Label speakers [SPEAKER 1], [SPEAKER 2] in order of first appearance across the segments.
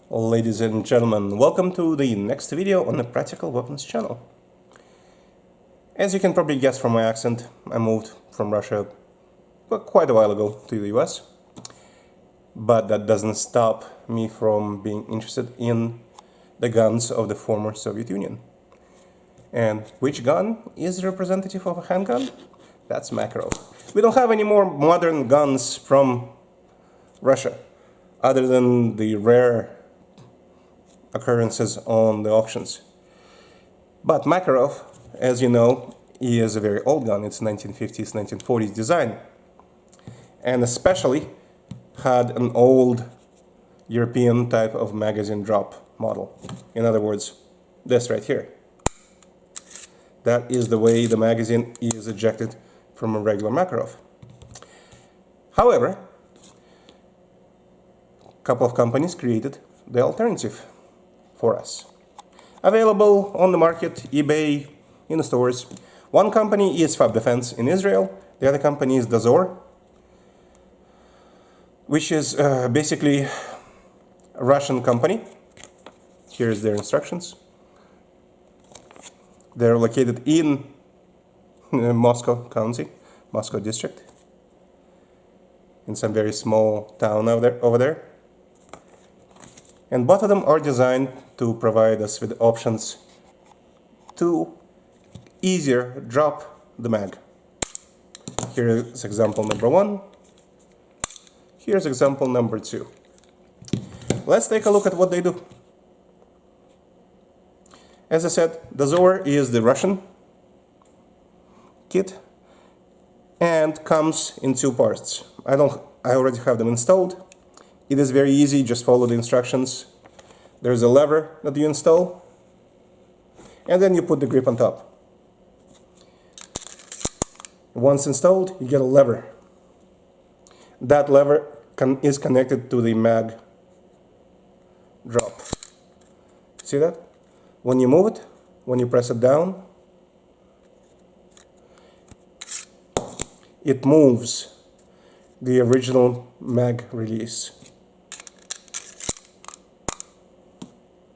[SPEAKER 1] Ladies and gentlemen, welcome to the next video on the Practical Weapons channel. As you can probably guess from my accent, I moved from Russia quite a while ago to the US. But that doesn't stop me from being interested in the guns of the former Soviet Union. And which gun is representative of a handgun? That's Makarov. We don't have any more modern guns from Russia, other than the rare occurrences on the auctions. But Makarov, as you know, is a very old gun. It's 1950s, 1940s design. And especially had an old European type of magazine drop model. In other words, this right here. That is the way the magazine is ejected from a regular Makarov. However, a couple of companies created the alternative for us. Available on the market, eBay, in the stores. One company is Fab Defense in Israel. The other company is Dozor, which is basically a Russian company. Here's their instructions. They're located in Moscow County, Moscow district, in some very small town over there. And both of them are designed to provide us with options to easier drop the mag. Here's example number 1. Here's example number 2. Let's take a look at what they do. As I said, Dozor is the Russian kit and comes in 2 parts. I already have them installed. It is very easy, just follow the instructions. There's a lever that you install, and then you put the grip on top. Once installed, you get a lever. That lever is connected to the mag drop. See that? When you move it, when you press it down, it moves the original mag release,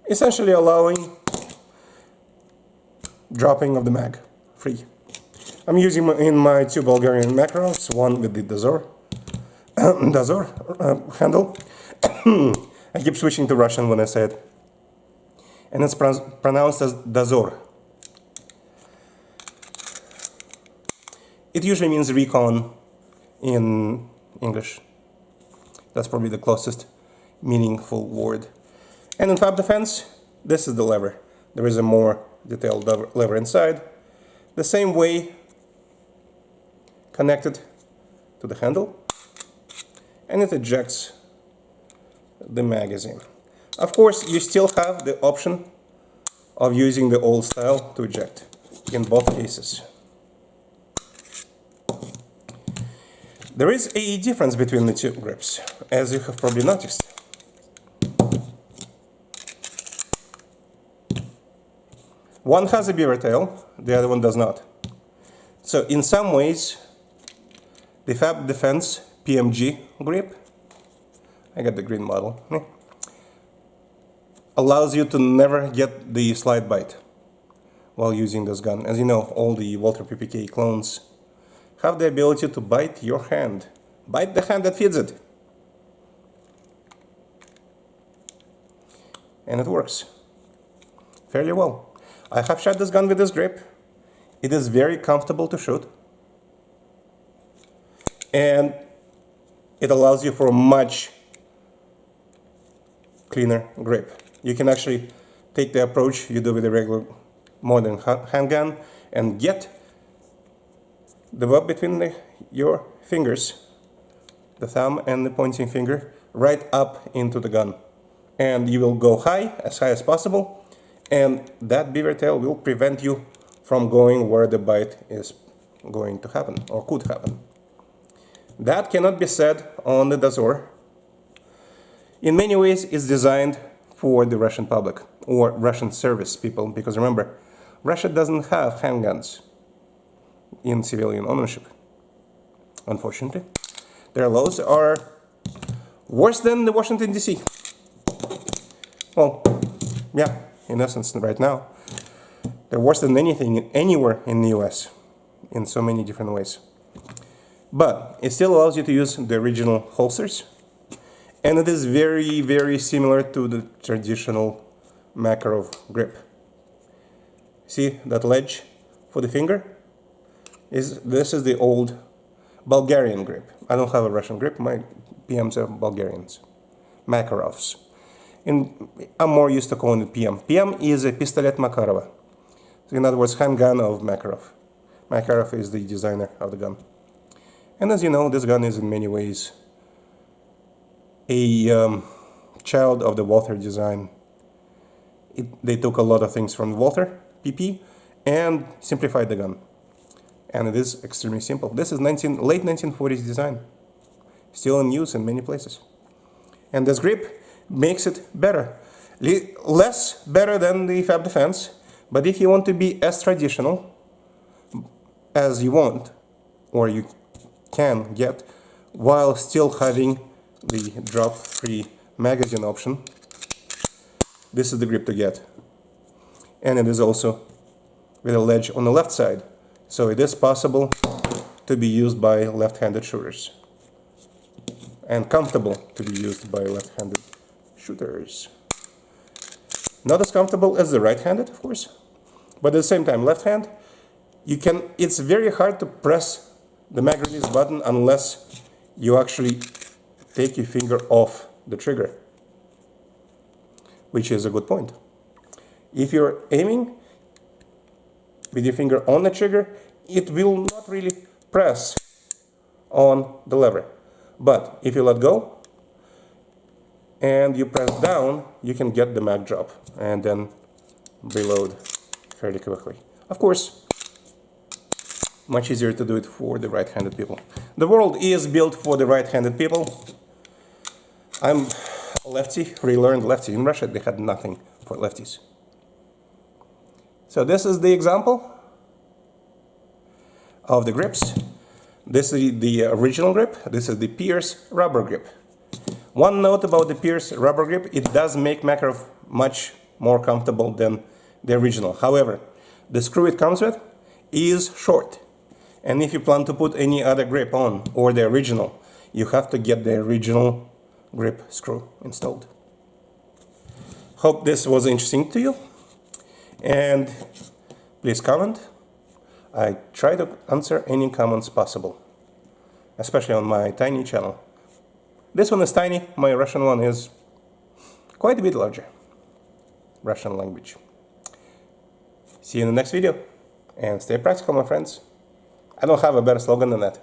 [SPEAKER 1] essentially allowing dropping of the mag free. I'm using in my 2 Bulgarian Makarovs, one with the Dozor handle. I keep switching to Russian when I say it. And it's pronounced as Dozor. It usually means recon in English. That's probably the closest meaningful word. And in Fab Defense, this is the lever. There is a more detailed lever inside, the same way connected to the handle, and it ejects the magazine. Of course, you still have the option of using the old style to eject in both cases. There is a difference between the 2 grips, as you have probably noticed. One has a beaver tail, the other one does not. So in some ways, the Fab Defense PMG grip, I got the green model, allows you to never get the slide bite while using this gun. As you know, all the Walther PPK clones have the ability to bite your hand. Bite the hand that feeds it. And it works fairly well. I have shot this gun with this grip. It is very comfortable to shoot. And it allows you for a much cleaner grip. You can actually take the approach you do with a regular modern handgun and get the web between your fingers, the thumb and the pointing finger, right up into the gun. And you will go high as possible, and that beaver tail will prevent you from going where the bite is going to happen, or could happen. That cannot be said on the Dozor. In many ways, it's designed for the Russian public, or Russian service people, because remember, Russia doesn't have handguns in civilian ownership, unfortunately. Their laws are worse than the Washington, D.C. Well, yeah, in essence, right now. They're worse than anything anywhere in the US in so many different ways. But it still allows you to use the original holsters. And it is very, very similar to the traditional Makarov grip. See that ledge for the finger? This is the old Bulgarian grip. I don't have a Russian grip. My PMs are Bulgarians. Makarovs. And I'm more used to calling it PM. PM is a pistolet Makarova. So in other words, handgun of Makarov. Makarov is the designer of the gun. And as you know, this gun is in many ways a child of the Walther design. They took a lot of things from Walther PP and simplified the gun. And it is extremely simple. This is late 1940s design, still in use in many places. And this grip makes it better. Less better than the Fab Defense, but if you want to be as traditional as you want, or you can get, while still having the drop-free magazine option, this is the grip to get. And it is also with a ledge on the left side, so it is possible to be used by left-handed shooters, and comfortable to be used by left-handed shooters. Not as comfortable as the right-handed, of course, but at the same time, left hand, it's very hard to press the mag release button unless you actually take your finger off the trigger, which is a good point. If you're aiming with your finger on the trigger, it will not really press on the lever. But if you let go and you press down, you can get the mag drop and then reload fairly quickly. Of course, much easier to do it for the right-handed people. The world is built for the right-handed people. I'm a lefty, relearned lefty. In Russia, they had nothing for lefties. So this is the example of the grips. This is the original grip. This is the Pierce rubber grip. One note about the Pierce rubber grip, it does make Makarov much more comfortable than the original. However, the screw it comes with is short. And if you plan to put any other grip on, or the original, you have to get the original grip screw installed. Hope this was interesting to you, and please comment. I try to answer any comments possible, especially on my tiny channel. This one is tiny, my Russian one is quite a bit larger. Russian language. See you in the next video, and stay practical, my friends. I don't have a better slogan than that.